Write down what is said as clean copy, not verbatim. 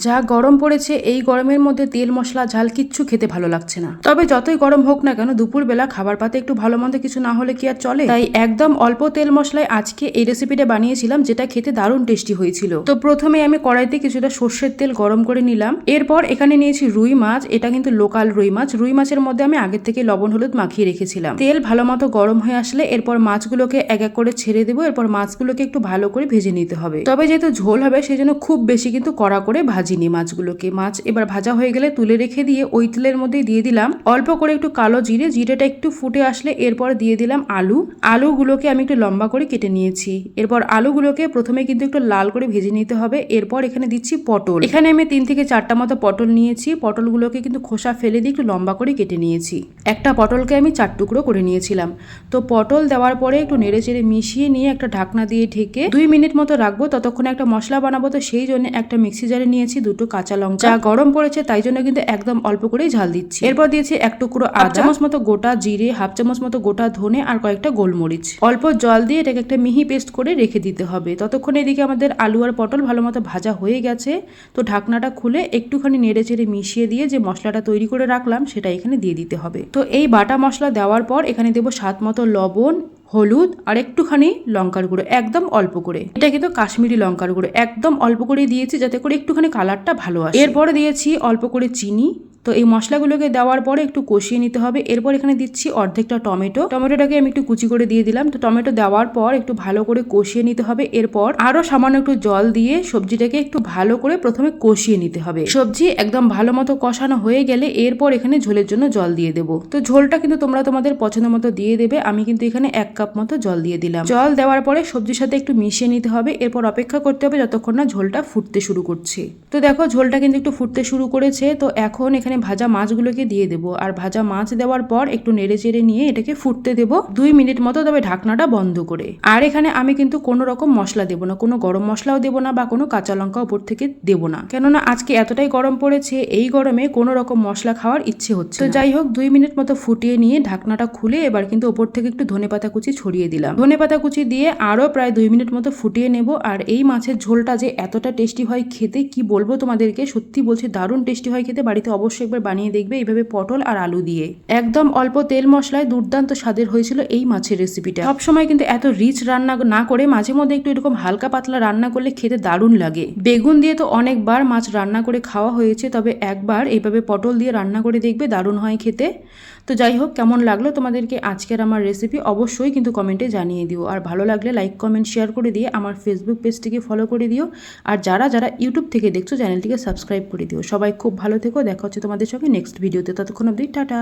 যা গরম পড়েছে এই গরমের মধ্যে তেল মশলা ঝাল কিচ্ছু খেতে ভালো লাগছে না। তবে যতই গরম হোক না কেন দুপুরবেলা খাবার পাতে একটু ভালো মন্দ কিছু না হলে কি আর চলে। তাই একদম অল্প তেল মশলায় আজকে এই রেসিপিটা বানিয়েছিলাম, যেটা খেতে দারুণ টেস্টি হয়েছিল। তো প্রথমে আমি কড়াইতে কিছুটা সর্ষের তেল গরম করে নিলাম। এরপর এখানে নিয়েছি রুই মাছ। এটা কিন্তু লোকাল রুই মাছ। রুই মাছের মধ্যে আমি আগের থেকে লবণ হলুদ মাখিয়ে রেখেছিলাম। তেল ভালো মতো গরম হয়ে আসলে এরপর মাছগুলোকে এক এক করে ছেড়ে দেবো। এরপর মাছগুলোকে একটু ভালো করে ভেজে নিতে হবে। তবে যেহেতু ঝোল হবে সেই জন্য খুব বেশি কিন্তু কড়া করে ভাজিনি মাছগুলোকে। মাছ এবার ভাজা হয়ে গেলে তুলে রেখে দিয়ে ওই তেলের মধ্যেই দিয়ে দিলাম অল্প করে একটু কালো জিরে। জিরেটা একটু ফুটে আসলে এরপর দিয়ে দিলাম আলুগুলোকে আমি একটু লম্বা করে কেটে নিয়েছি। এরপর আলুগুলোকে প্রথমে কিন্তু একটু লাল করে ভেজে নিতে হবে। এরপর এখানে দিচ্ছি পটল। এখানে আমি 3 থেকে 4টা মতো পটল নিয়েছি। পটলগুলোকে কিন্তু খোসা ফেলে দিয়ে একটু লম্বা করে কেটে নিয়েছি। একটা পটলকে আমি 4 টুকরো করে নিয়েছিলাম। তো পটল দেওয়ার পরে একটু নেড়ে চেড়ে মিশিয়ে নিয়ে একটা ঢাকনা দিয়ে ঢেকে 2 মিনিট মতো রাখবো। ততক্ষণে একটা মশলা বানাবো। তো সেই জন্য একটা মিক্সি জারে নিয়েছি 2টো কাঁচা লঙ্কা। যা গরম পড়েছে তাই জন্য কিন্তু একদম অল্প করেই ঝাল দিচ্ছি। এরপর দিয়েছি 1 টুকরো আদা, 1 চামচ মতো গোটা জিরে, 1/2 চামচ মতো গোটা ধনে আর কয়েকটা গোলমরিচ। অল্প জল দিয়ে এটাকে একটা মিহি পেস্ট করে রেখে দিতে হবে। ততক্ষণে এদিকে আমাদের আলু আর পটল ভালো মতো ভাজা হয়ে গেছে। তো ঢাকনাটা খুলে একটুখানি নেড়ে চেড়ে মিশিয়ে দিয়ে যে মশলাটা তৈরি করে রাখলাম সেটা এখানে দিয়ে দিতে হবে। তো এই বাটা মশলা দেওয়ার পর এখানে দেবো স্বাদ মতো লবণ, হলুদ আর একটুখানি লঙ্কার গুঁড়ো, একদম অল্প করে। এটা কিন্তু কাশ্মীরি লঙ্কার গুঁড়ো, একদম অল্প করে দিয়েছি যাতে করে একটুখানি কালারটা ভালো আসে। এরপরে দিয়েছি অল্প করে চিনি। তো এই মশলাগুলোকে দেওয়ার পরে একটু কষিয়ে নিতে হবে। এরপর এখানে দিচ্ছি অর্ধেকটা টমেটোটাকে আমি একটু কুচি করে দিয়ে দিলাম। তো টমেটো দেওয়ার পর একটু ভালো করে কষিয়ে নিতে হবে। এরপর আরো সামান্য একটু জল দিয়ে সবজিটাকে একটু ভালো করে প্রথমে কষিয়ে নিতে হবে। সবজি একদম ভালো মতো কষানো হয়ে গেলে এরপর এখানে ঝোলের জন্য জল দিয়ে দেবো। তো ঝোলটা কিন্তু তোমরা তোমাদের পছন্দ মতো দিয়ে দেবে। আমি কিন্তু এখানে 1 কাপ মতো জল দিয়ে দিলাম। জল দেওয়ার পরে সবজির সাথে একটু মিশিয়ে নিতে হবে। এরপর অপেক্ষা করতে হবে যতক্ষণ না ঝোলটা ফুটতে শুরু করছে। তো দেখো ঝোলটা কিন্তু একটু ফুটতে শুরু করেছে। তো এখন এখানে ভাজা মাছগুলোকে দিয়ে দেবো। আর ভাজা মাছ দেওয়ার পর একটু নেড়ে চেড়ে নিয়ে এটাকে ফুটতে দেবো 2 মিনিট মতো, তবে ঢাকনাটা বন্ধ করে। আর এখানে আমি কিন্তু কোনো রকম মশলা দেবো না, কোনো গরম মশলাও দেবো না বা কোনো কাঁচা লঙ্কা উপর থেকে দেবো না, কেননা আজকে এতটাই গরম পড়েছে এই গরমে কোনো রকম মশলা খাওয়ার ইচ্ছে হচ্ছে। তো যাই হোক 2 মিনিট মতো ফুটিয়ে নিয়ে ঢাকনাটা খুলে এবার কিন্তু ওপর থেকে একটু ধনেপাতা কুচি ছড়িয়ে দিলাম। ধনেপাতা কুচি দিয়ে আরো প্রায় 2 মিনিট মতো ফুটিয়ে নেব। আর এই মাছের ঝোলটা যে এতটা টেস্টি হয় খেতে কি বলবো তোমাদেরকে, সত্যি বলছি দারুণ টেস্টি হয় খেতে। বাড়িতে অবশ্যই একবার বানিয়ে দেখবে এইভাবে পটল আর আলু দিয়ে। একদম অল্প তেল মশলায় দুর্দান্ত স্বাদের হয়েছিল এই মাছের রেসিপিটা। সবসময় কিন্তু এত রিচ রান্না না করে মাঝে মধ্যে একটু এরকম হালকা পাতলা রান্না করলে খেতে দারুণ লাগে। বেগুন দিয়ে তো অনেকবার মাছ রান্না করে খাওয়া হয়েছে, তবে একবার এইভাবে পটল দিয়ে রান্না করে দেখবে, দারুণ হয় খেতে। তো যাই হোক, কেমন লাগলো তোমাদেরকে আজকের আমার রেসিপি অবশ্যই কিন্তু কমেন্টে জানিয়ে দিও। আর ভালো লাগলে লাইক কমেন্ট শেয়ার করে দিয়ে আমার ফেসবুক পেজটিকে ফলো করে দিও। আর যারা যারা ইউটিউব থেকে দেখছো চ্যানেলটিকে সাবস্ক্রাইব করে দিও। সবাই খুব ভালো থেকো। দেখা হচ্ছে তোমাদের সঙ্গে নেক্সট ভিডিওতে। ততক্ষণ অবধি টাটা।